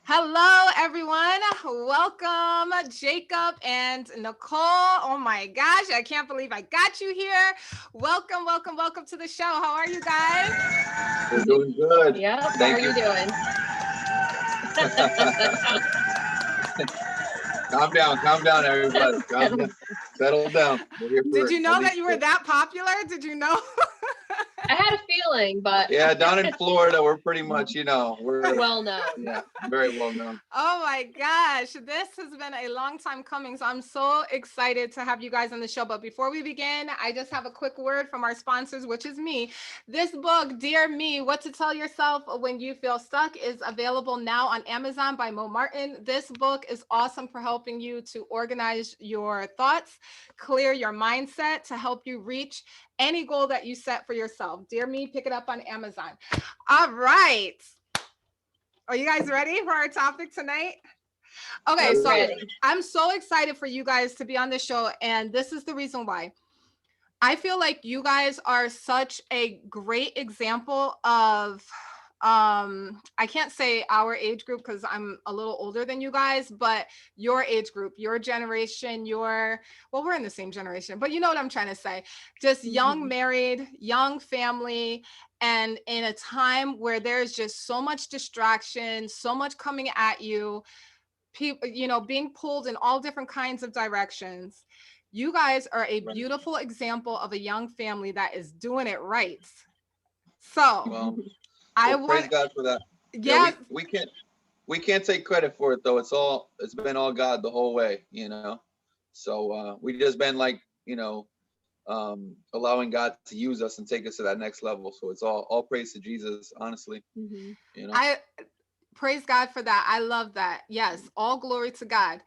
Hello, everyone. Welcome, Jacob and Nicole. Oh my gosh, I can't believe I got you here. Welcome, welcome, welcome to the show. How are you guys? We're doing good. Yep. How are Thank you you. doing? Calm down, everybody. Calm down. Settle down. We're here Did for you at know that least. you were that popular? Did you know? I had a feeling, but Yeah, down in Florida, we're pretty much, we're well known. yeah, very well known. Oh my gosh, this has been a long time coming. So I'm so excited to have you guys on the show. But before we begin, I just have a quick word from our sponsors, which is me. This book, Dear Me, What to Tell Yourself When You Feel Stuck, is available now on Amazon by Mo Martin. This book is awesome for helping you to organize your thoughts, clear your mindset to help you reach any goal that you set for yourself. Dear Me, pick it up on Amazon. All right. Are you guys ready for our topic tonight? Okay, so Ready. I'm so excited for you guys to be on the show, and this is the reason why. I feel like you guys are such a great example of I can't say our age group because I'm a little older than you guys, but your age group, your generation, well, we're in the same generation, but you know what I'm trying to say. Just young married, young family, and in a time where there's just so much distraction, so much coming at you, people, being pulled in all different kinds of directions. You guys are a Right. beautiful example of a young family that is doing it right. So Well, I praise want, God for that. Yeah, yes, we can't take credit for it though. It's been all God the whole way. So we just been like, allowing God to use us and take us to that next level. So it's all praise to Jesus, honestly. You know. I praise God for that. I love that. Yes, all glory to God.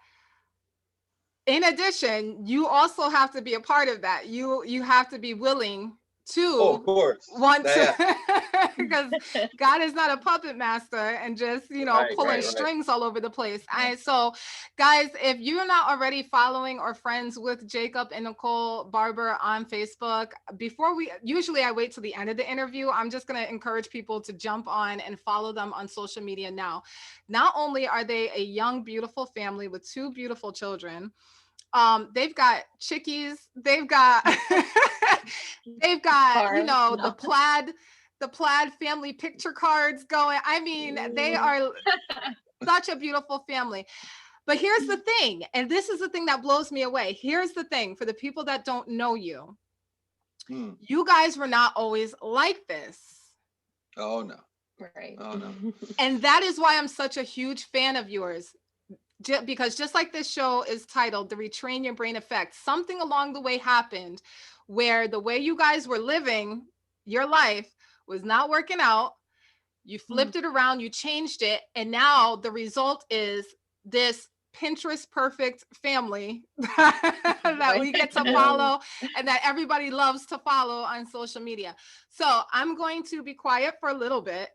In addition, you also have to be a part of that. You have to be willing Oh, of to course. want Yeah. to because God is not a puppet master and just, Right, pulling right, right. strings all over the place. So guys, if you're not already following or friends with Jacob and Nicole Barber on Facebook, usually I wait till the end of the interview. I'm just going to encourage people to jump on and follow them on social media now. Not only are they a young, beautiful family with two beautiful children, they've got chickies, they've got they've got, Cars. the No. plaid family picture cards going. I mean, they are such a beautiful family. But here's the thing, and this is the thing that blows me away. Here's the thing for the people that don't know you. Hmm. You guys were not always like this. Oh no. Right. Oh no. And that is why I'm such a huge fan of yours. Because just like this show is titled The Retrain Your Brain Effect, something along the way happened where the way you guys were living your life was not working out. You flipped it around, you changed it, and now the result is this Pinterest perfect family that we get to Yeah. follow and that everybody loves to follow on social media. So I'm going to be quiet for a little bit.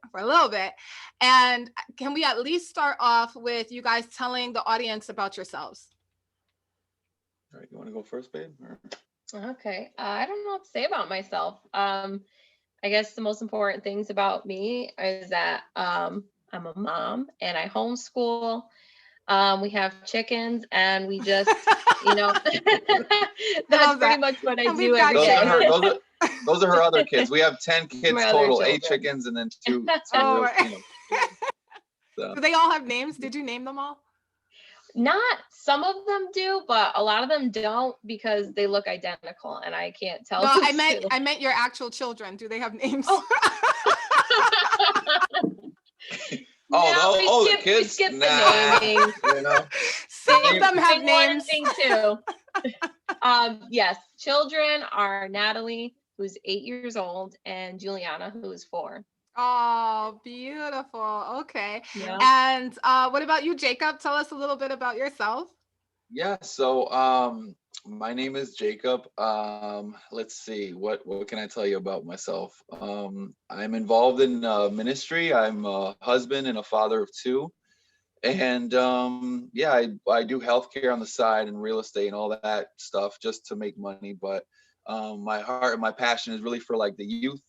And can we at least start off with you guys telling the audience about yourselves? All right, you want to go first, babe? Or... Okay. I don't know what to say about myself. I guess the most important things about me is that I'm a mom and I homeschool. We have chickens and we just, that's pretty much what I And do we've got every Those are day. her. Those are her other kids. We have 10 kids My other total, 8 children. chickens, and then two Oh, real. right. So. Do they all have names? Did you name them all? Not some of them do, but a lot of them don't because they look identical and I can't tell. No, the I meant your actual children. Do they have names? Oh. The kids. We skip nah, the naming. Some of them have names. Thing two. Yes, children are Natalie, who's 8 years old, and Juliana, who is 4. Oh, beautiful. Okay. Yeah. And what about you, Jacob? Tell us a little bit about yourself. Yeah. So, my name is Jacob. Let's see. What can I tell you about myself? I'm involved in ministry. I'm a husband and a father of 2. And yeah, I do healthcare on the side and real estate and all that stuff just to make money. But my heart and my passion is really for like the youth,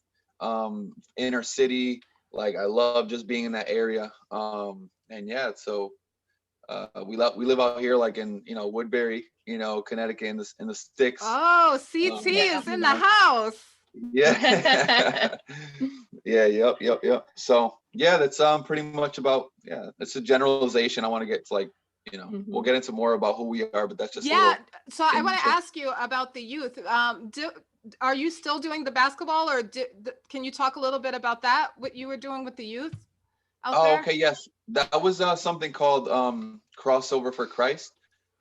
inner city, like I love just being in that area. And yeah, so we live out here like in, Woodbury, Connecticut, in the sticks. Oh, CT Yeah. is in the house. Yeah. Yeah, yep. So yeah, that's pretty much about, yeah, it's a generalization. I want to get to, like, we'll Mhm. get into more about who we are, but that's just a Yeah. little So I want to intro. ask you about the youth. Are you still doing the basketball, or can you talk a little bit about that? What you were doing with the youth out Oh, there? okay, yes. That was something called Crossover for Christ.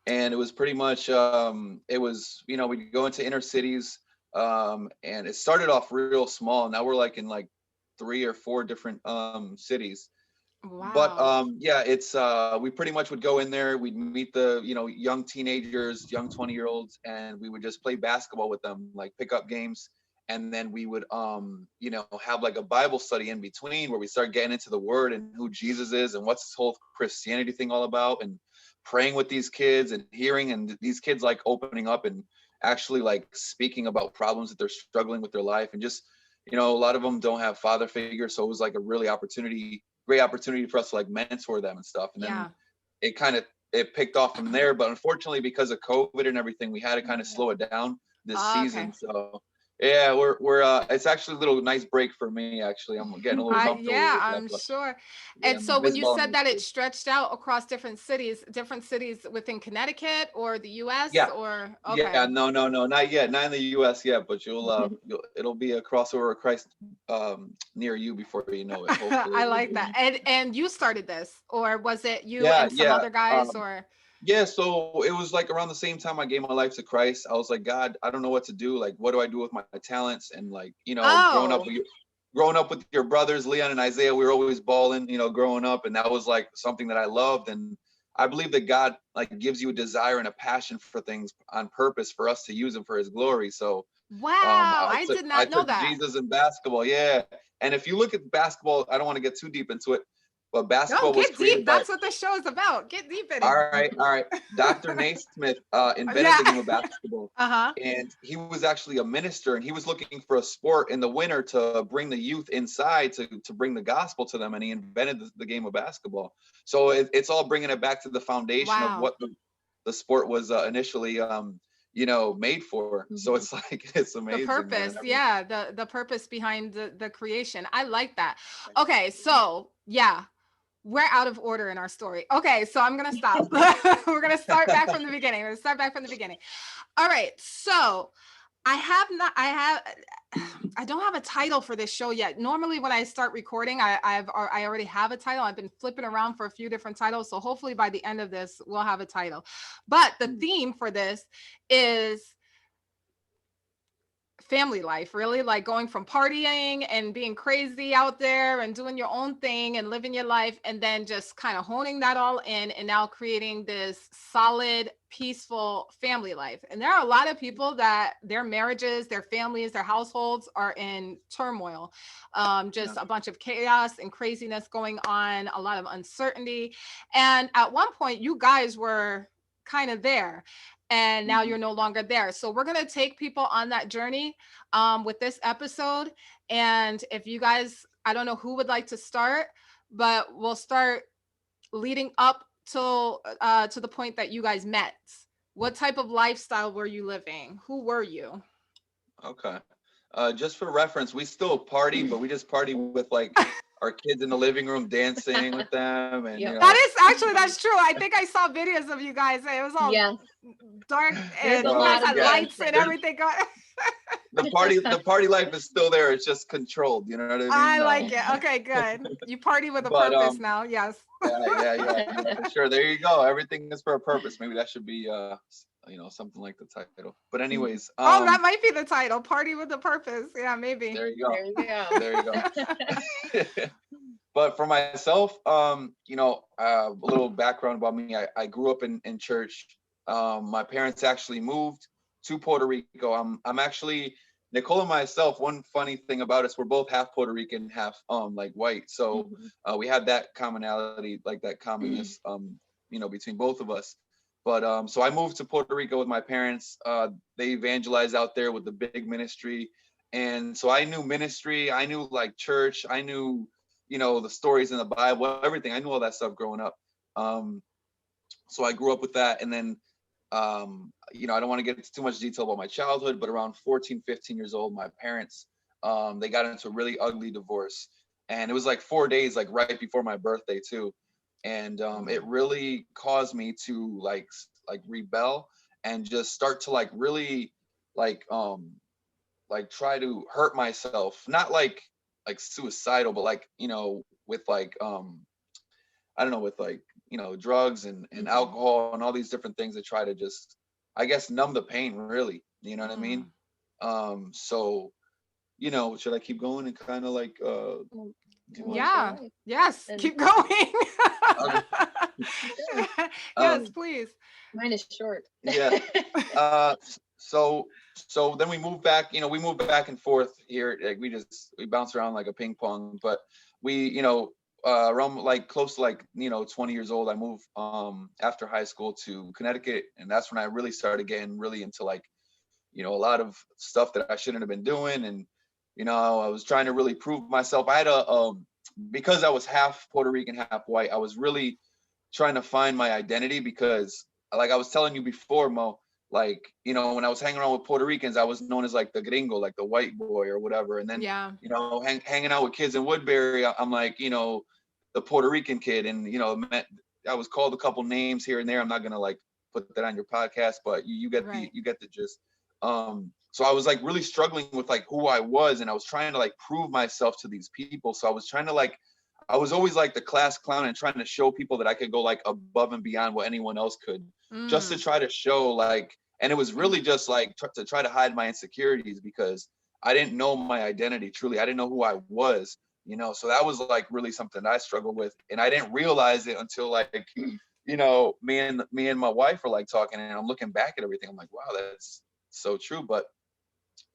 And it was pretty much it was, we'd go into inner cities, and it started off real small. Now we're like in like 3 or 4 different cities. But Wow. yeah, it's we pretty much would go in there, we'd meet the, young teenagers, young 20-year-olds, and we would just play basketball with them, like pickup games. And then we would have like a Bible study in between, where we start getting into the word and who Jesus is and what's this whole Christianity thing all about, and praying with these kids and hearing, and these kids like opening up and actually like speaking about problems that they're struggling with their life. And just, a lot of them don't have father figures, so it was like a really great opportunity for us to like mentor them and stuff. And then Yeah. it picked off from there. But unfortunately, because of COVID and everything, we had to kind of slow it down this Okay. season. So yeah, we're it's actually a little nice break for me. Actually, I'm getting a little comfortable Yeah, with that. I'm But sure. yeah, And so when you baseball said and that it stretched out across different cities within Connecticut or the US, yeah. or Yeah, okay. no, not yet, not in the U.S. yet, but it'll be a crossover of Christ near you before you know it. Hopefully, I it'll like be. that. And you started this, or was it you Yeah, and some yeah. other guys, or Yeah, so it was like around the same time I gave my life to Christ. I was like, God, I don't know what to do. Like, what do I do with my talents? And like, oh, growing up with your brothers, Leon and Isaiah, we were always balling, growing up, and that was like something that I loved. And I believe that God like gives you a desire and a passion for things on purpose for us to use them for His glory. So wow, I I took did I not know took that. Jesus in basketball. Yeah, and if you look at basketball, I don't want to get too deep into it, but No, basketball was get deep. created by. That's what the show is about. Get deep in All it. right, all right. Dr. Naismith invented Yeah. the game of basketball, Uh-huh. and he was actually a minister, and he was looking for a sport in the winter to bring the youth inside to bring the gospel to them, and he invented the game of basketball. So it's all bringing it back to the foundation of Wow. what the sport was initially, made for. So Mhm. it's like it's The amazing, man. purpose, yeah, the purpose behind the creation. I like that. Okay, so yeah, we're out of order in our story. Okay, so I'm gonna stop. We're gonna start back from the beginning. We're gonna start back from the beginning. All right, so I have not. I have. I don't have a title for this show yet. Normally, when I start recording, I already have a title. I've been flipping around for a few different titles, so hopefully by the end of this, we'll have a title. But the theme for this is family life, really, like going from partying and being crazy out there and doing your own thing and living your life, and then just kind of honing that all in and now creating this solid, peaceful family life. And there are a lot of people that their marriages, their families, their households are in turmoil, Yeah. just a bunch of chaos and craziness going on, a lot of uncertainty. And at one point you guys were kind of there, and now Mhm. you're no longer there. So we're going to take people on that journey with this episode. And if you guys, I don't know who would like to start, but we'll start leading up to the point that you guys met. What type of lifestyle were you living? Who were you? Okay. Just for reference, we still party, but we just party with like our kids in the living room dancing with them, and Yep. That is actually, that's true. I think I saw videos of you guys. It was all Yes. dark There's and a you guys lot of had yeah, lights and dancing. there's everything going. the party life is still there. It's just controlled. You know what I mean? I like it. Okay, good. You party with a But purpose now. Yes. yeah, for sure. There you go. Everything is for a purpose. Maybe that should be something like the title. But anyways, Oh, that might be the title. Party with a purpose. Yeah, maybe. there you go. There you go. There you go. But for myself, a little background about me. I grew up in church. My parents actually moved to Puerto Rico. I'm actually Nicole and myself. One funny thing about us, we're both half Puerto Rican, half like white. So Mhm. we had that commonality, like that commonness, between both of us. But so I moved to Puerto Rico with my parents. They evangelized out there with the big ministry, and so I knew ministry. I knew like church. I knew you know, the stories in the Bible, everything. I knew all that stuff growing up. So I grew up with that. And then, you know, I don't want to get into too much detail about my childhood, but around 14, 15 years old, my parents, they got into a really ugly divorce. And it was like 4 days, like right before my birthday too. And it really caused me to like rebel and just start to like really like try to hurt myself, not like suicidal, but like, you know, with like I don't know, with like, you know, drugs and alcohol and all these different things to try to just, I guess, numb the pain, really. You know what I mean? So, you know, should I keep going and kind of like Yeah. Yes. Keep going. Okay. Yes, please. Mine is short. Yeah. So then we moved back, you know, we moved back and forth here. Like we bounce around like a ping pong, but we, you know, around like close to like, you know, 20 years old, I moved after high school to Connecticut. And that's when I really started getting really into like, you know, a lot of stuff that I shouldn't have been doing. And, you know, I was trying to really prove myself. I had because I was half Puerto Rican, half white, I was really trying to find my identity because, like I was telling you before, Mo, like, you know, when I was hanging around with Puerto Ricans, I was known as like the gringo, like the white boy or whatever. And then, you know, hanging out with kids in Woodbury, I'm like, you know, the Puerto Rican kid. And, you know, I was called a couple names here and there. I'm not going to like put that on your podcast, but you get you get the gist. So I was like really struggling with like who I was, and I was trying to like prove myself to these people. So I was trying to like, I was always like the class clown and trying to show people that I could go like above and beyond what anyone else could, just to try to show like, and it was really just like to try to hide my insecurities because I didn't know my identity truly. I didn't know who I was, you know, so that was like really something I struggled with. And I didn't realize it until like, you know, me and my wife were like talking, and I'm looking back at everything. I'm like, wow, that's so true. But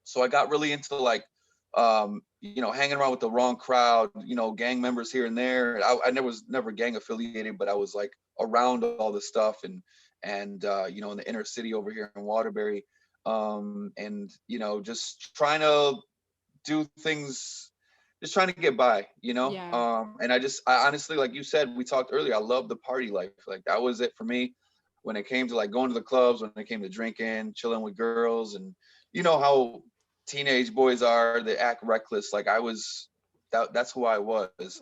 so I got really into like, you know, hanging around with the wrong crowd, you know, gang members here and there. I was never gang affiliated, but I was like around all this stuff and you know, in the inner city over here in Waterbury, and you know, just trying to do things, just trying to get by, you know. And I honestly, like you said, we talked earlier, I love the party life. Like that was it for me when it came to like going to the clubs, when it came to drinking, chilling with girls, and you know how teenage boys are, they act reckless. Like I was, that's who I was.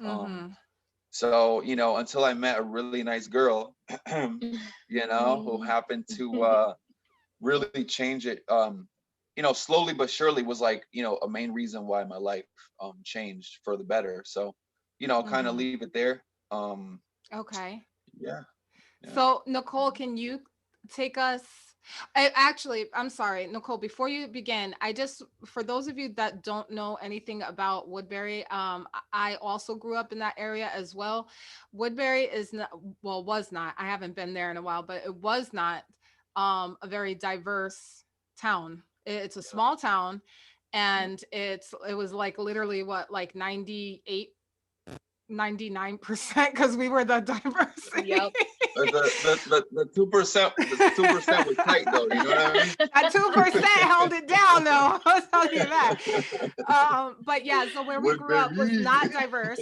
So, you know, until I met a really nice girl, you know, who happened to really change it, you know, slowly but surely, was like, you know, a main reason why my life changed for the better. So, you know, I'll kind of leave it there. Okay. Yeah. So Nicole, can you take us? I'm sorry, Nicole, before you begin, for those of you that don't know anything about Woodbury, I also grew up in that area as well. Woodbury is not, well, was not, I haven't been there in a while, but it was not a very diverse town. It's a small town, and it was like literally what, like 99%, because we were the diversity. Yep. The 2% was tight though, you know what I mean? That 2% held it down though. I'll tell you that. But yeah, so where we grew up was not diverse.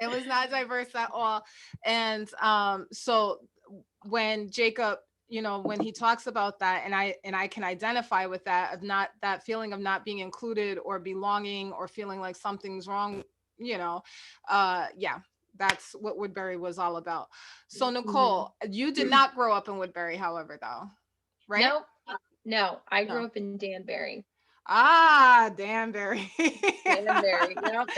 It was not diverse at all. And so when Jacob, you know, when he talks about that, and I can identify with that, of not, that feeling of not being included or belonging or feeling like something's wrong, you know, yeah, that's what Woodbury was all about. So Nicole, you did not grow up in Woodbury, however, though, right? No, I grew up in Danbury. Danbury. Danbury, yep.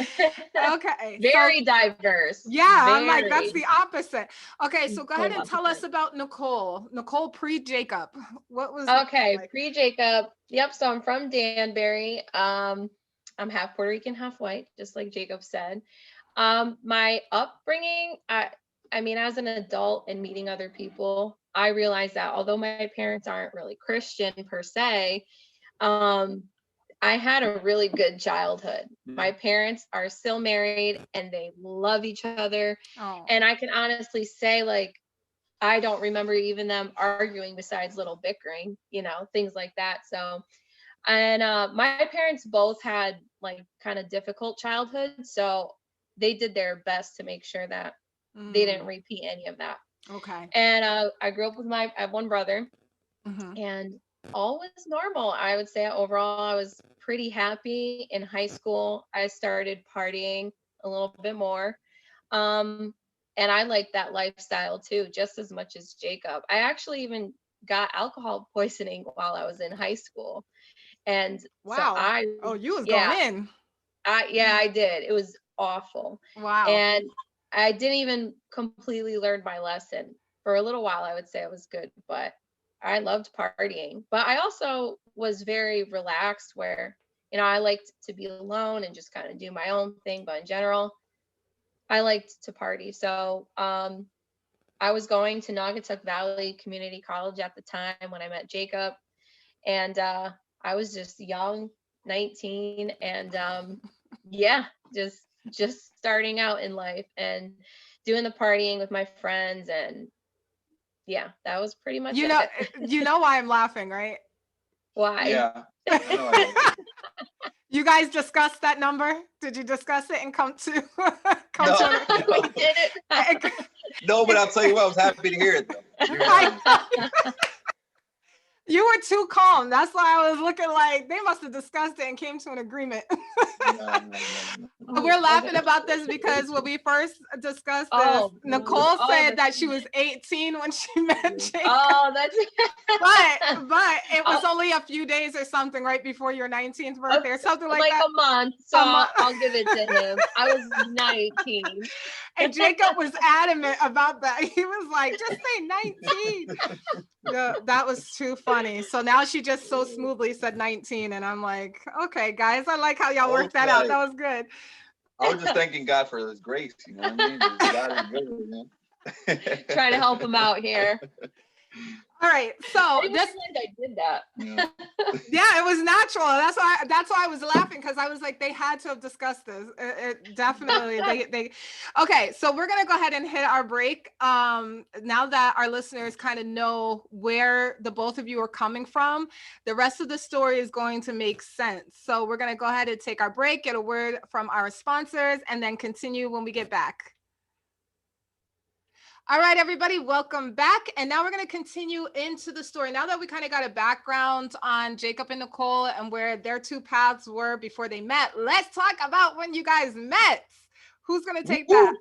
Okay. Very diverse. Yeah, very. I'm like, that's the opposite. Okay, so go ahead and tell us about Nicole. Nicole pre-Jacob. What was okay, like? Pre-Jacob. Yep, so I'm from Danbury. I'm half Puerto Rican, half white, just like Jacob said. My upbringing, I mean, as an adult and meeting other people, I realized that although my parents aren't really Christian per se, I had a really good childhood. My parents are still married and they love each other. And I can honestly say, like, I don't remember even them arguing besides little bickering, you know, things like that. So, and my parents both had like kind of difficult childhood. So they did their best to make sure that they didn't repeat any of that. Okay. And I grew up with I have one brother, Mm-hmm. and all was normal. I would say overall, I was pretty happy. In high school, I started partying a little bit more. And I liked that lifestyle too, just as much as Jacob. I actually even got alcohol poisoning while I was in high school. And Wow. Oh, you was going yeah, in. I did. It was awful. Wow. And I didn't even completely learn my lesson. For a little while, I would say it was good, but I loved partying. But I also was very relaxed where, I liked to be alone and just kind of do my own thing. But in general, I liked to party. So I was going to Naugatuck Valley Community College at the time when I met Jacob. And I was just young, 19, and yeah, just starting out in life and doing the partying with my friends. And yeah, that was pretty much it. You know why I'm laughing, right? Why? Yeah. I know I You guys discussed that number? Did you discuss it and come to No. We did it. No, but I'll tell you what, I was happy to hear it though. You were too calm. That's why I was looking like they must have discussed it and came to an agreement. No. We're laughing about this because when we first discussed this, Nicole said that she was 18 when she met Jacob. Oh, that's but it was only a few days or something right before your 19th birthday or something like that. A month. So I'll give it to him. I was 19. And Jacob was adamant about that. He was like, just say 19. Yeah, that was too funny. So now she just so smoothly said 19. And I'm like, okay, guys, I like how y'all worked that out. That was good. I was just thanking God for his grace. You know what I mean? God is good, man. Trying to help him out here. All right, so I did that. Yeah, it was natural. That's why I was laughing, because I was like, they had to have discussed this. It definitely they. Okay, so we're gonna go ahead and hit our break. Now that our listeners kind of know where the both of you are coming from, the rest of the story is going to make sense. So we're gonna go ahead and take our break, get a word from our sponsors, and then continue when we get back. All right, everybody, welcome back. And now we're going to continue into the story. Now that we kind of got a background on Jacob and Nicole and where their two paths were before they met, let's talk about when you guys met. Who's going to take that?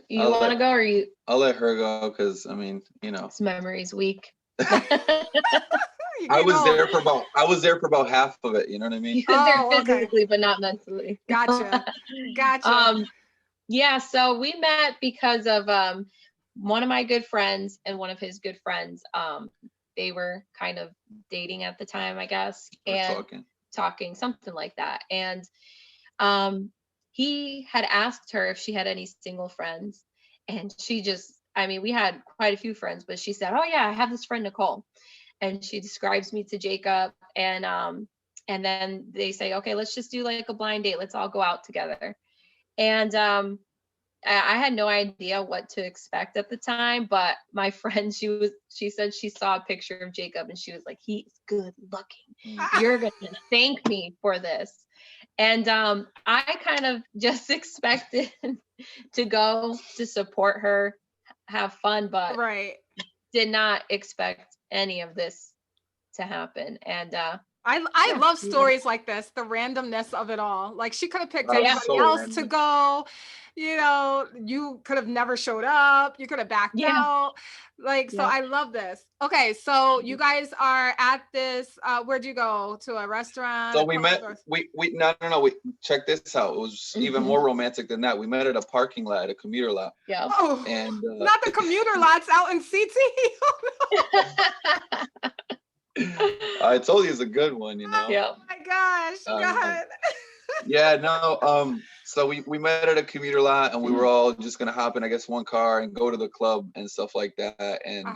You want to go, or you? I'll let her go, because I mean, This memory's weak. I was there for about half of it. You know what I mean? You was there physically, but not mentally. Gotcha. Yeah, so we met because of one of my good friends and one of his good friends. They were kind of dating at the time, I guess, and talking something like that. And he had asked her if she had any single friends, and she just, we had quite a few friends, but she said, "Oh yeah, I have this friend Nicole," and she describes me to Jacob, and then they say, "Okay, let's just do like a blind date. Let's all go out together." And I had no idea what to expect at the time, but my friend, she said she saw a picture of Jacob and she was like, "He's good looking. You're gonna thank me for this." And I kind of just expected to go to support her, have fun, but did not expect any of this to happen. And I love stories like this, the randomness of it all. Like, she could have picked anybody else to go. You could have never showed up. You could have backed out. So I love this. Okay, so you guys are at this. Where'd you go? To a restaurant? So we met. We check this out. It was even more romantic than that. We met at a parking lot, at a commuter lot. Yeah. Oh, and not the commuter lots out in CT. I told you it's a good one, Yeah. Oh my gosh. God. Yeah, no. So we met at a commuter lot, and we were all just gonna hop in, I guess, one car and go to the club and stuff like that. And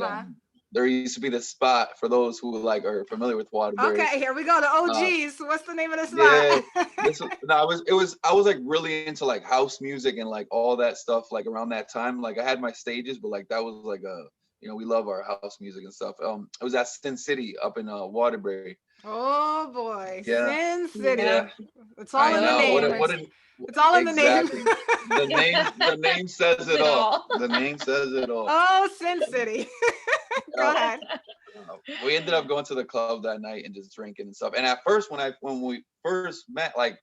there used to be this spot, for those who are familiar with Waterbury. Okay, here we go. The OGs. What's the name of the spot? Yeah, I was like really into like house music and like all that stuff. Like around that time, like I had my stages, but like that was like we love our house music and stuff. It was at Sin City up in Waterbury. Oh boy, Yeah. Sin City. Yeah. It's all I in the know. name. It's all in the name. Exactly. The name says it all. The name says it all. Oh, Sin City. Go ahead. We ended up going to the club that night and just drinking and stuff. And at first, when we first met, like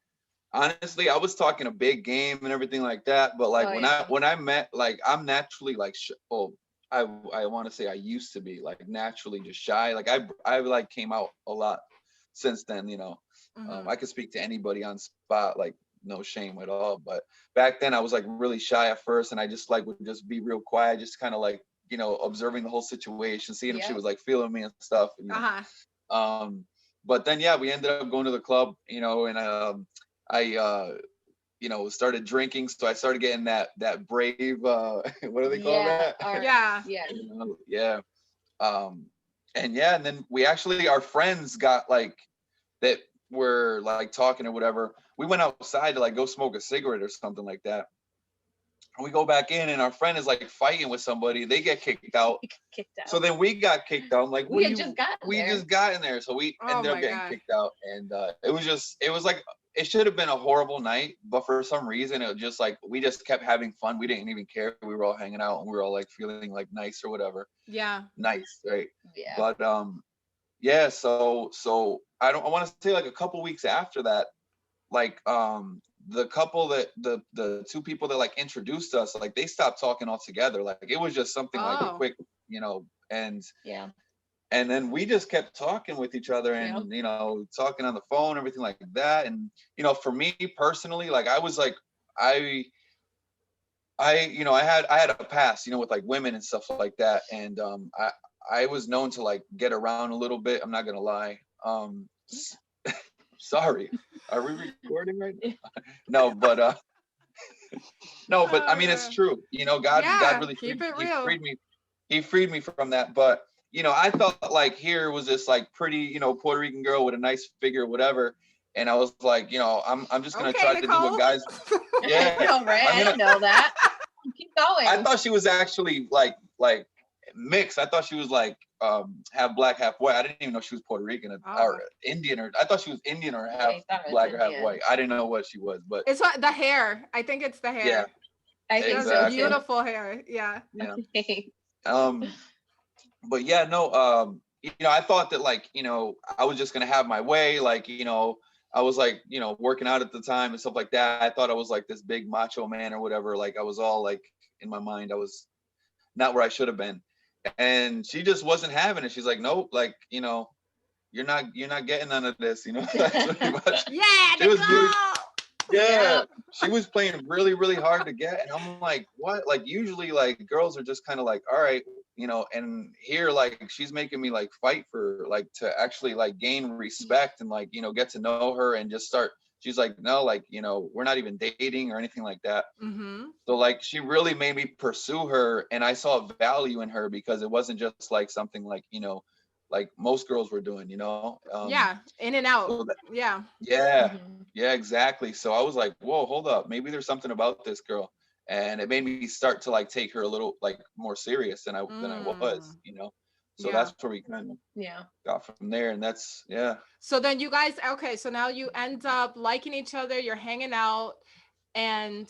honestly, I was talking a big game and everything like that. But like when I met, like I'm naturally like I want to say I used to be like naturally just shy. Like I like came out a lot since then. I could speak to anybody on spot, like no shame at all. But back then I was like really shy at first, and I just like would just be real quiet, just kind of like observing the whole situation, seeing if she was like feeling me and stuff. But then yeah, we ended up going to the club, and I started drinking, so I started getting that brave what do they call that? Yeah. And then we actually, our friends got like that were like talking or whatever. We went outside to like go smoke a cigarette or something like that. And we go back in, and our friend is like fighting with somebody. They get kicked out. So then we got kicked out. I'm like, we just got in there. So we ended up getting kicked out. And it was like, it should have been a horrible night, but for some reason it was just like we just kept having fun. We didn't even care. We were all hanging out, and we were all like feeling like nice or whatever. Yeah. Nice, right? Yeah. But yeah, so I want to say like a couple weeks after that, like the couple that the two people that like introduced us, like they stopped talking altogether. Like it was just something like a quick, and yeah. And then we just kept talking with each other and, talking on the phone, everything like that. And, for me personally, like I was like, I had a past, with like women and stuff like that. And I was known to like get around a little bit. I'm not going to lie. Sorry. Are we recording right now? No, but I mean, it's true. God really he freed me from that. But I thought like here was this like pretty, Puerto Rican girl with a nice figure, whatever. And I was like, I'm just gonna try Nicole. to do what guys. Yeah, I know, right? I didn't know that. Keep going. I thought she was actually like mixed. I thought she was like half black, half white. I didn't even know she was Puerto Rican or Indian, or I thought she was Indian or half black or half white. I didn't know what she was, but it's what the hair. I think it's the hair. Yeah, I think exactly. Beautiful hair. Yeah. Yeah. But yeah, no, I thought that like, I was just gonna have my way, like, I was like, working out at the time and stuff like that. I thought I was like this big macho man or whatever. Like I was all like in my mind, I was not where I should have been. And she just wasn't having it. She's like, nope, like, you're not getting none of this, That's pretty much. Yeah, she was she was playing really, really hard to get. And I'm like, what? Like usually like girls are just kind of like, all right, and here like she's making me like fight for like to actually like gain respect and like, get to know her and just start. She's like, no, like, we're not even dating or anything like that. Mm-hmm. So like she really made me pursue her, and I saw value in her because it wasn't just like something like, like most girls were doing, yeah, in and out. So yeah, exactly. So I was like, whoa, hold up, maybe there's something about this girl. And it made me start to like take her a little like more serious than I was, So that's where we kind of got from there. And that's so then you guys, okay, so now you end up liking each other, you're hanging out, and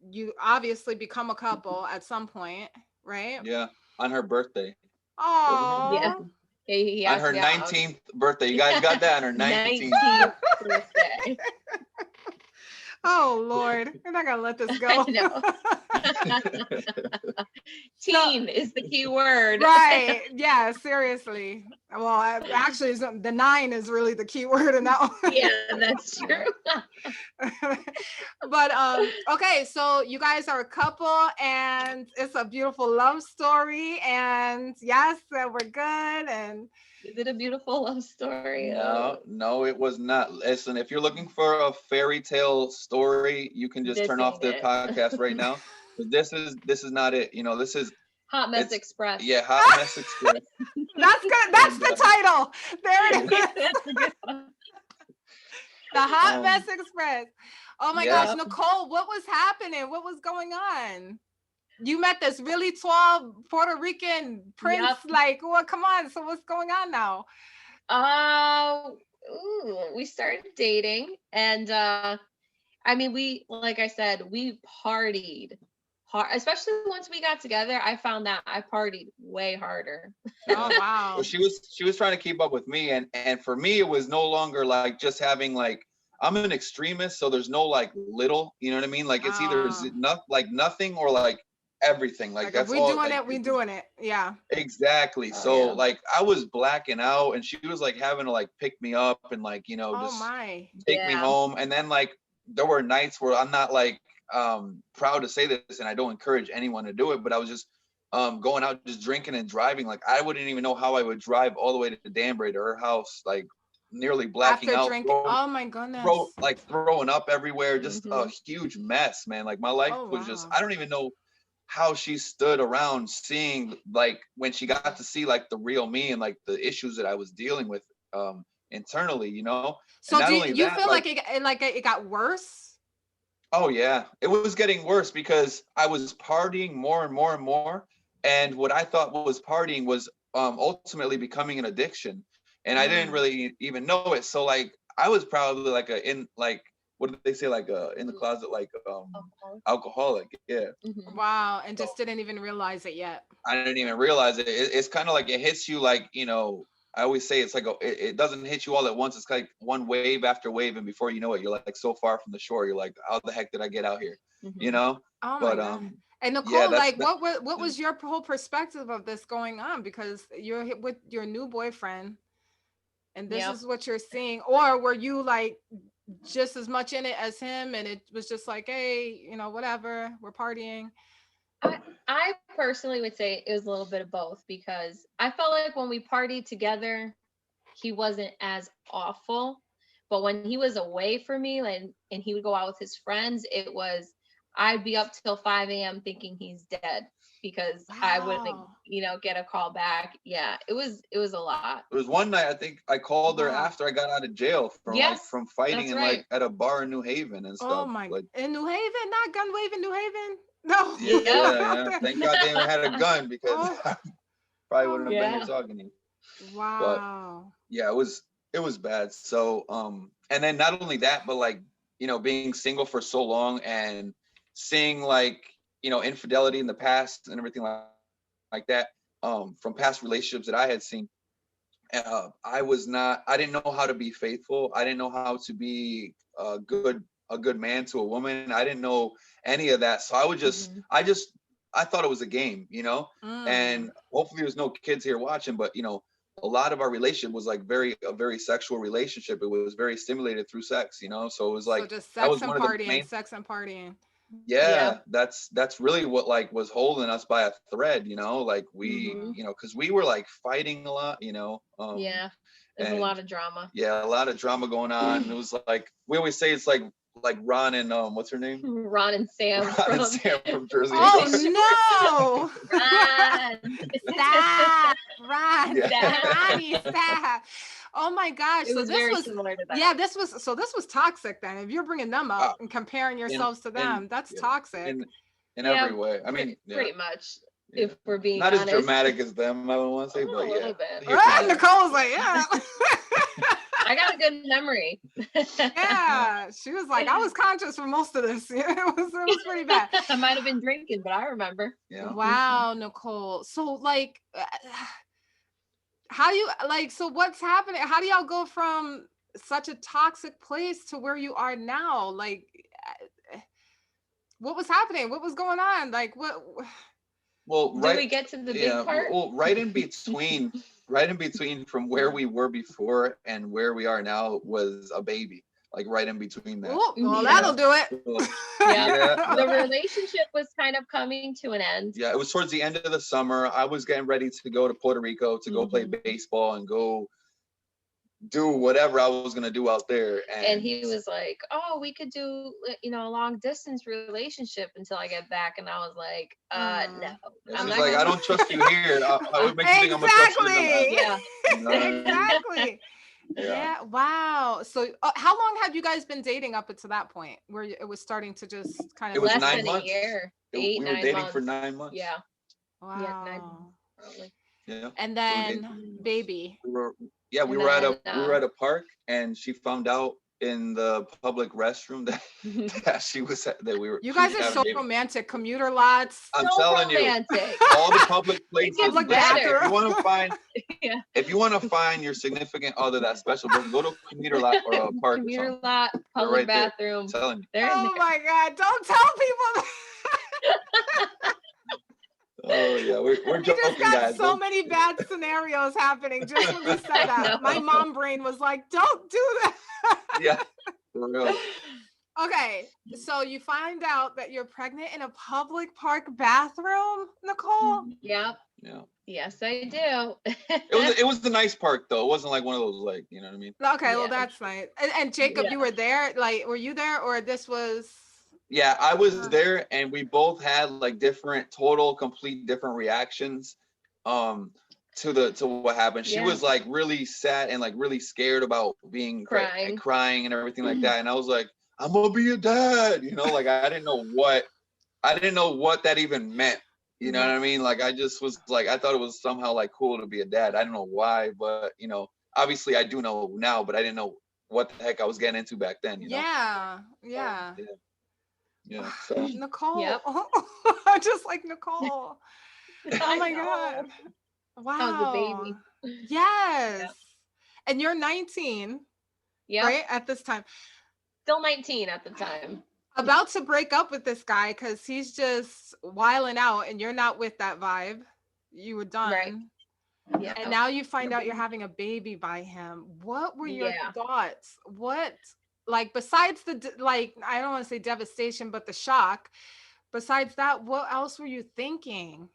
you obviously become a couple at some point, right? Yeah, on her birthday. Oh yeah. On her 19th birthday. You guys got that on her 19th birthday. Oh Lord, we're not gonna let this go. Teen is the key word. Right. Yeah, seriously. Well, actually the 9 is really the key word in that one. Yeah, that's true. But okay, so you guys are a couple and it's a beautiful love story, and yes, we're good. And is it a beautiful love story? No, it was not. Listen, if you're looking for a fairy tale story, you can just turn off the podcast right now. This is not it. This is Hot Mess Express. Yeah, Hot Mess Express. That's good. That's the title. There it is. The Hot Mess Express. Oh my gosh, Nicole, what was happening? What was going on? You met this really tall Puerto Rican prince. Like, well, come on. So what's going on now? We started dating, and I mean, like I said, we partied hard, especially once we got together. I found that I partied way harder. Oh Yeah. wow. Well, she was trying to keep up with me, and for me, it was no longer like just having like, I'm an extremist, so there's no like little, you know what I mean? Like it's either not like nothing or like everything. Like Like if that's we all. doing Like it, we doing it. Yeah. exactly. Oh, So yeah. like I was blacking out, and she was like having to like pick me up and like Oh just my. take me Yeah. home. And then like there were nights where I'm not like proud to say this, and I don't encourage anyone to do it, but I was just going out just drinking and driving. Like I wouldn't even know how I would drive all the way to Danbury to her house, like nearly blacking After out, drinking. Oh my goodness. like throwing up everywhere, just a Mhm. huge mess, man. Like my life Oh was just, wow. I don't even know how she stood around seeing, like when she got to see like the real me and like the issues that I was dealing with internally, and So not do only you that, feel like, like it got worse? oh yeah, it was getting worse because I was partying more and more and more, and what I thought was partying was ultimately becoming an addiction, and I didn't Mm. really even know it. So like I was probably like what did they say, like in the closet, like Alcohol. alcoholic. Yeah. Mhm. Wow. And So just didn't even realize it yet. I didn't even realize it. It's kind of like it hits you like, I always say it's like it doesn't hit you all at once. It's like one wave after wave, and before you know it, you're like so far from the shore. You're like, how the heck did I get out here? You Mhm. know? Oh my But God. And yeah, Nicole, that's like that. what was your whole perspective of this going on? Because with your new boyfriend and this Yep. is what you're seeing, or were you like just as much in it as him and it was just like, hey, whatever, we're partying. I personally would say it was a little bit of both, because I felt like when we partied together, he wasn't as awful. But when he was away from me, like, and he would go out with his friends, I'd be up till 5 a.m. thinking he's dead, because I wouldn't, Wow. get a call back. Yeah, it was a lot. There was one night I think I called her Wow. after I got out of jail Yes, from fighting that's and right. like at a bar in New Haven and Oh stuff. my, Like, in New Haven, not gun waving New Haven. No. yeah, Yep. yeah. Thank God they even had a gun, because Oh, I probably oh wouldn't my have been here Yeah. God. talking to you. But Wow. yeah, it was bad. So and then not only that, but like, being single for so long and seeing like, infidelity in the past and everything like that, from past relationships that I had seen. I didn't know how to be faithful. I didn't know how to be a good man to a woman. I didn't know any of that. So Mhm. I thought it was a game, Mm. and hopefully there's no kids here watching, but a lot of our relationship was like a very sexual relationship. It was very stimulated through sex, so it was So like, just that sex was and one of the partying, main. sex and partying. Yeah. Yeah, that's really what like was holding us by a thread, like we, Mhm. because we were like fighting a lot, Yeah. There's a and lot of drama. yeah, a lot of drama going on. It was like, we always say it's like Ron and what's her name? Ron and Sam Ron and from Sam from Jersey Shore. Oh no. Ron. Stop, Ron, Yeah. Ronnie, stop. Oh my gosh. It So was this very was, similar to yeah, that. this was toxic then. If you're bringing them up Uh, and comparing in yourselves to in them, that's yeah, toxic. in Yeah, every way. I mean, yeah, pretty much, yeah. if we're being Not as honest. dramatic as them, I don't want to say, A but yeah. little bit. Yeah. Nicole was like, yeah. I got a good memory. Yeah. She was like, I was conscious for most of this. Yeah, it was pretty bad. I might have been drinking, but I remember. Yeah. Wow, Nicole. So like how do you like so what's happening? How do y'all go from such a toxic place to where you are now? Like what was happening? What was going on? Like what Well, Do right. we get to the Yeah. big part? Well, right in between from where we were before and where we are now was a baby. Like right in between that. oh, well Yeah. that'll do it. So, Yeah. yeah. The relationship was kind of coming to an end. Yeah, it was towards the end of the summer. I was getting ready to go to Puerto Rico to go play Mhm. baseball and go do whatever I was gonna do out there. And And he was like, "Oh, we could do, a long distance relationship until I get back." And I was like, no, it's I'm just not like, I gonna. don't trust you here. What makes you think I'm gonna trust you in the Exactly. Yeah. You know what I mean? Exactly. Yeah. Yeah. Wow. So how long had you guys been dating up until that point where it was starting to just kind It of was Less become 9 than a months. year. We were 8, 9 dating for months. 9 months. Yeah. Yeah, 9 wow. months probably. Yeah. And So we then baby. we were Yeah, And then, we were at a park, and she found out in the public restroom that that she was that we were You she was guys are having a so baby. romantic. Commuter lots, I'm so telling you, romantic. all the public It gets places. public Listen, better. if you bathroom. want to find Yeah. if you want to find your significant other that's special, bro, go to a commuter lot or a park or Commuter something. lot, They're public right there. I'm bathroom. telling you. They're in Oh there. my God! Don't tell people. Oh yeah, we're We just joking, got guys. so Don't- many bad scenarios happening just when you said I that. My know. mom brain was like, "Don't do that." Yeah, for real. Okay, so you find out that you're pregnant in a public park bathroom, Nicole? Yep. Yeah. Yes, I do. It was the nice park though. It wasn't like one of those like, you know what I mean? Okay, well Yeah. that's nice. And Jacob, Yeah. you were there? Like, were you there or this was Yeah, I was there, and we both had like different, complete different reactions to what happened. She Yeah. was like really sad and like really scared about being Crying. and crying and everything like that. And I was like, I'm gonna be a dad, you know, like I didn't know what that even meant. You know what I mean? Like I just was like, I thought it was somehow like cool to be a dad. I don't know why, but you know, obviously I do know now, but I didn't know what the heck I was getting into back then, you know? Yeah. Yeah. So Nicole. Yep. Just like Nicole. Oh my God. Wow. I was a baby. Yes. Yep. And you're 19, Yep. right? At this time. Still 19 at the time. About to break up with this guy because he's just wilding out and you're not with that vibe. You were done. Right. Yeah. And now you find out you're having a baby by him. What were your thoughts? What, like, besides like, I don't want to say devastation, but the shock, besides that, what else were you thinking?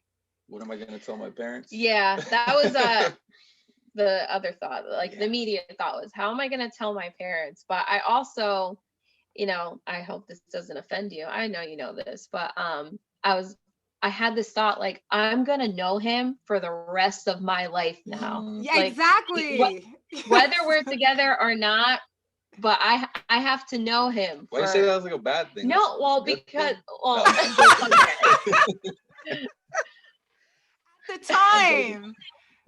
what am I gonna tell my parents? Yeah, that was the other thought. Like the immediate thought was, how am I gonna tell my parents? But I also, you know, I hope this doesn't offend you. I know you know this, but I had this thought like, I'm gonna know him for the rest of my life now. Yeah, Like, exactly. Whether we're together or not, but I have to know him. Why you say that was like a bad thing? No, well, because No. The time.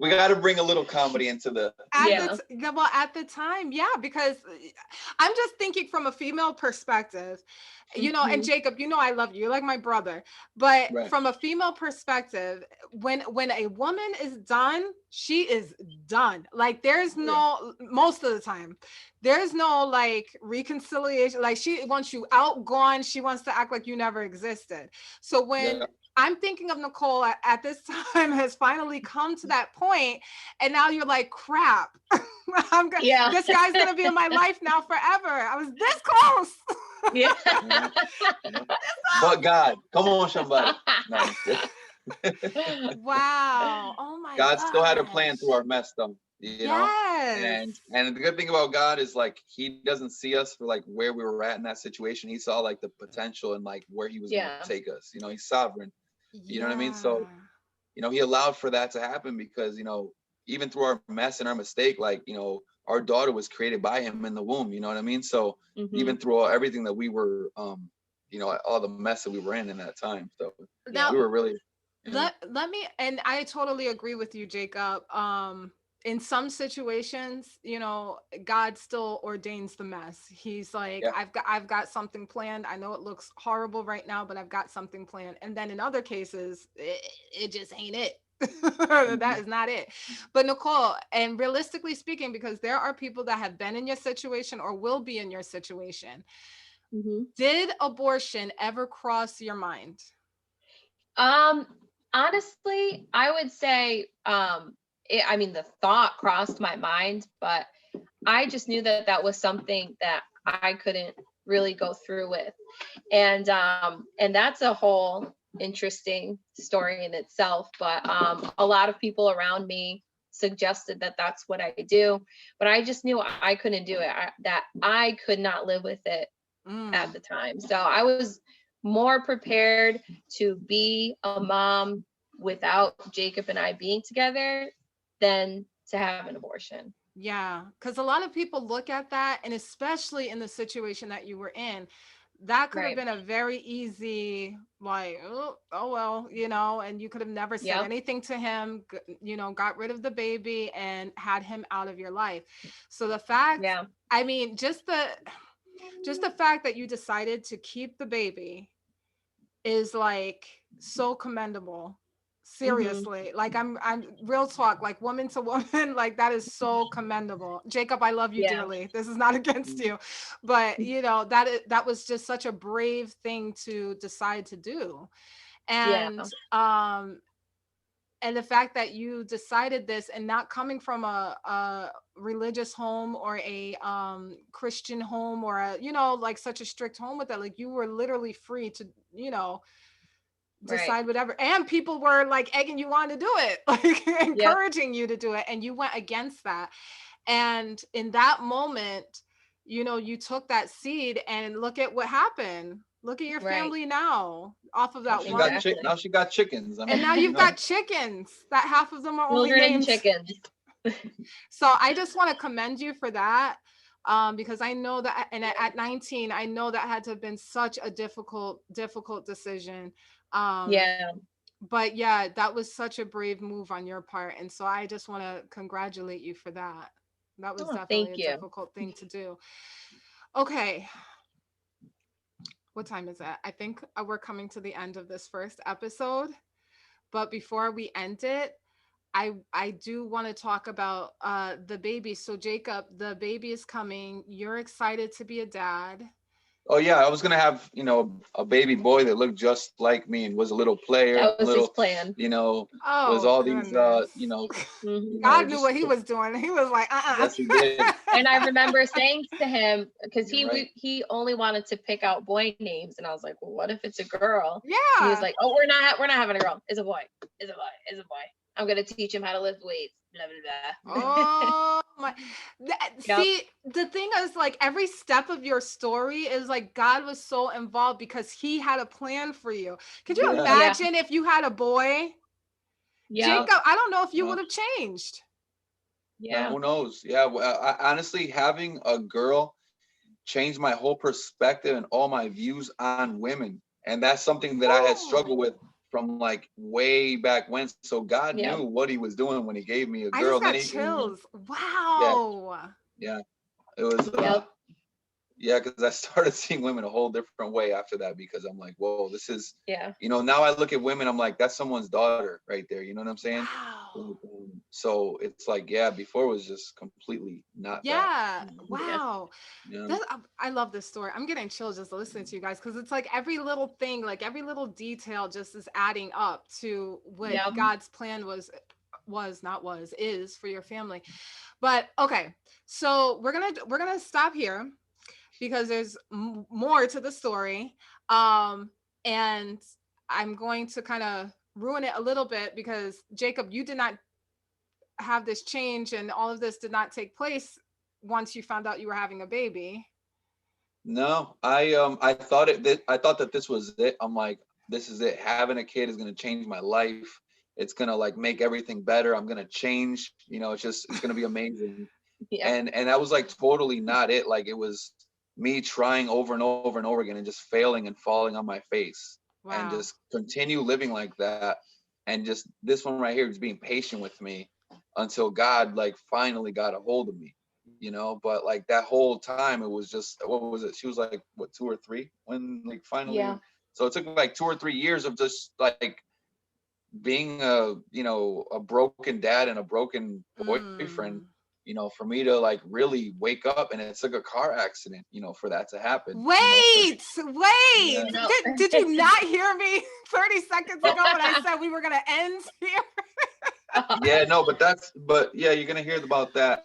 We got to bring a little comedy into the. At the time, yeah, because I'm just thinking from a female perspective, you know, and Jacob, you know, I love you. You're like my brother, but from a female perspective, when a woman is done, she is done. Like there's no, most of the time, there's no like reconciliation. Like she wants you out, gone. She wants to act like you never existed. So when I'm thinking of Nicole at this time has finally come to that point, and now you're like, crap. This guy's gonna be in my life now forever. I was this close. Yeah. But God, come on, somebody. No. Wow. Oh my God. God still had a plan through our mess, though. You know? And the good thing about God is like he doesn't see us for like where we were at in that situation. He saw like the potential and like where he was going to take us. You know, he's sovereign. You know what I mean? So, you know, he allowed for that to happen because, you know, even through our mess and our mistake, like, you know, our daughter was created by him in the womb. You know what I mean? So even through everything that we were, you know, all the mess that we were in that time. So now, we were really. Let me, and I totally agree with you, Jacob. In some situations, you know, God still ordains the mess. He's like, I've got something planned. I know it looks horrible right now, but I've got something planned. And then in other cases, it just ain't it. That is not it. But Nicole, and realistically speaking, because there are people that have been in your situation or will be in your situation, did abortion ever cross your mind? Honestly, I would say, I mean, the thought crossed my mind, but I just knew that was something that I couldn't really go through with. And that's a whole interesting story in itself. But a lot of people around me suggested that that's what I do, but I just knew I couldn't do it, that I could not live with it at the time. So I was more prepared to be a mom without Jacob and I being together than to have an abortion. Yeah, because a lot of people look at that, and especially in the situation that you were in, that could have Right. been a very easy, like, oh well, you know, and you could have never said Yep. anything to him, you know, got rid of the baby and had him out of your life. So the fact, Yeah. I mean, just the fact that you decided to keep the baby is like so commendable. Hmm. Seriously, like I'm real talk, like woman to woman, like that is so commendable. Jacob, I love you Yeah. dearly. This is not against you, but you know that was just such a brave thing to decide to do, Yeah. and the fact that you decided this and not coming from a religious home or a Christian home or a, you know, like such a strict home with that, like you were literally free to, you know, Right. decide whatever, and people were like egging you on to do it, like Yep. encouraging you to do it, and you went against that. And in that moment, you know, you took that seed and look at what happened. Look at your Right. family now off of Now that she got one. Exactly. now she got chickens. I And now mean, you you've know. got chickens that half of them are only Children and named. chickens. So I just want to commend you for that. Because I know that, and at 19, I know that had to have been such a difficult decision. Um, Yeah. but yeah, that was such a brave move on your part. And so I just want to congratulate you for that. That was Oh, definitely thank a you. difficult thing to do. Okay. What time is it? I think we're coming to the end of this first episode. But before we end it, I do want to talk about the baby. So Jacob, the baby is coming. You're excited to be a dad. Oh yeah, I was gonna have, you know, a baby boy that looked just like me and was a little player, That was his little, plan. you know, was Oh all these goodness. Hmm. God knew just what he was doing. He was like, yes he did. And I remember saying to him, because You're right. he only wanted to pick out boy names, and I was like, well, what if it's a girl? And he was Yeah. like, oh, we're not having a girl. It's a boy. It's a boy. It's a boy. I'm gonna teach him how to lift weights. Blah blah blah. Oh my. Yep. See, the thing is, like, every step of your story is like God was so involved because he had a plan for you. Could you Yeah. Yeah. imagine if you had a boy? Yeah. Jacob, I don't know if you would No, have changed. no, Yeah. who knows? Yeah, well, honestly, having a girl changed my whole perspective and all my views on women, and that's something that I had struggled Woo. with from like way back when. So God Yeah. knew what He was doing when He gave me a I girl. just And then got He, Hmm. chills. yeah, Wow. yeah, it was. Yep. Yeah, because I started seeing women a whole different way after that because I'm like, whoa, this is, Yeah. you know, now I look at women, I'm like, that's someone's daughter right there. You know what I'm saying? Wow. So it's like, yeah, before it was just completely not that. Yeah. Yeah. Wow. Yeah. I love this story. I'm getting chills just listening to you guys because it's like every little thing, like every little detail just is adding up to what Yep. God's plan is for your family. But okay. So we're gonna stop here because there's more to the story. And I'm going to kind of ruin it a little bit because Jacob, you did not have this change and all of this did not take place once you found out you were having a baby. No, I thought that this was it. I'm like, this is it. Having a kid is gonna change my life. It's gonna like make everything better. I'm gonna change. You know, it's gonna be amazing. Yeah. And that was like totally not it. Like it was me trying over and over and over again and just failing and falling on my face and Wow. just continue living like that. And just this one right here is being patient with me until God like finally got a hold of me, you know. But like that whole time it was just, what was it, she was like what, 2 or 3 when like finally. Yeah. So it took like 2 or 3 years of just like being a, you know, a broken dad and a broken boyfriend, Mm. you know, for me to like really wake up. And it's like a car accident, you know, for that to happen, you know. Wait, Yeah. wait. You know. Did you not hear me 30 seconds ago when I said we were going to end here? Yeah, no, but yeah, you're gonna hear about that,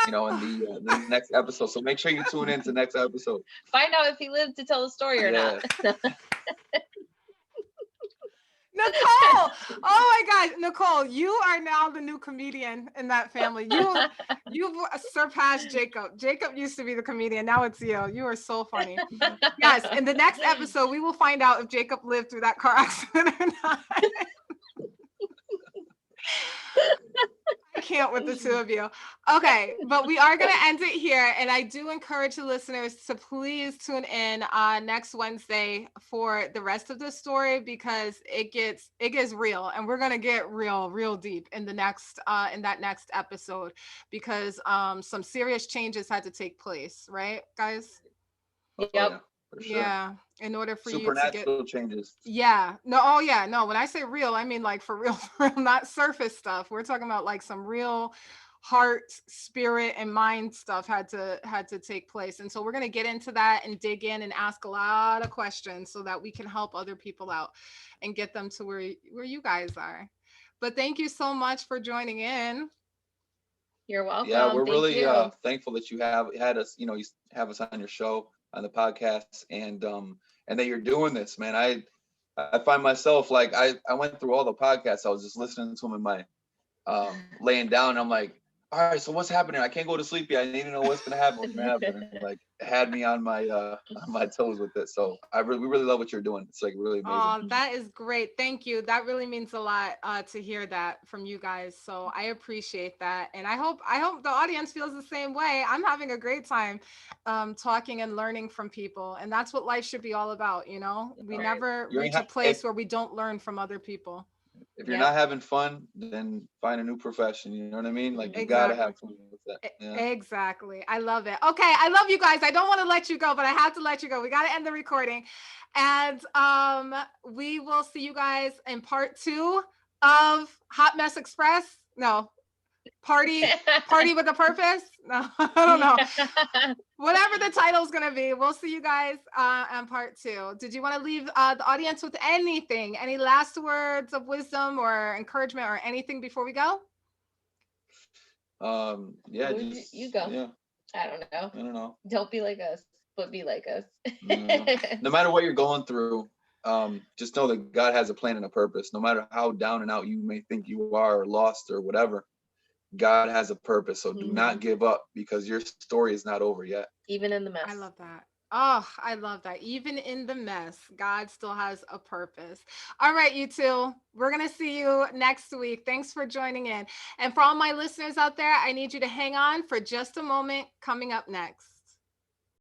you know, in Ah. the next episode. So make sure you tune in to next episode. Find out if he lived to tell the story or not. Yeah. Nicole, oh my God, Nicole, you are now the new comedian in that family. You've surpassed Jacob. Jacob used to be the comedian. Now it's you. You are so funny. Yes, in the next episode, we will find out if Jacob lived through that car accident or not. I can't with the two of you. Okay, but we are going to end it here. And I do encourage the listeners to please tune in next Wednesday for the rest of the story, because it gets real, and we're going to get real deep in the next in that next episode, because some serious changes had to take place, right, guys? Yep. Oh, yeah, for sure. Yeah, in order for you to get Supernatural changes. yeah. No, oh yeah, no. When I say real, I mean like for real, for real, not surface stuff. We're talking about like some real heart, spirit, and mind stuff had to take place. And so we're gonna get into that and dig in and ask a lot of questions so that we can help other people out and get them to where you guys are. But thank you so much for joining in. You're welcome. Yeah, we're Thank really you. thankful that you have had us, you have us on your show, on the podcast, and that you're doing this, man. I find myself like I went through all the podcasts. I was just listening to them in my laying down. And I'm like, all right, so what's happening? I can't go to sleep yet. I need to know what's gonna happen. And like had me on my toes with it. So we really love what you're doing. It's like really amazing. Oh, that is great. Thank you. That really means a lot to hear that from you guys. So I appreciate that. And I hope the audience feels the same way. I'm having a great time talking and learning from people. And that's what life should be all about, you know? We never reach a place where we don't learn from other people. If you're not having fun, then find a new profession. You know what I mean? Like you gotta have fun with that. Yeah. Exactly. I love it. Okay. I love you guys. I don't want to let you go, but I have to let you go. We got to end the recording. And we will see you guys in part 2 of Hot Mess Express. No. Party with a purpose. No, I don't know. Whatever the title is going to be, we'll see you guys on part 2. Did you want to leave the audience with anything? Any last words of wisdom or encouragement or anything before we go? Yeah, just, you go. Yeah. I don't know. Don't be like us, but be like us. No matter what you're going through, just know that God has a plan and a purpose. No matter how down and out you may think you are, or lost or whatever, God has a purpose. So do not give up, because your story is not over yet. Even in the mess. I love that. Oh, I love that. Even in the mess, God still has a purpose. All right, you two, we're going to see you next week. Thanks for joining in. And for all my listeners out there, I need you to hang on for just a moment. Coming up next.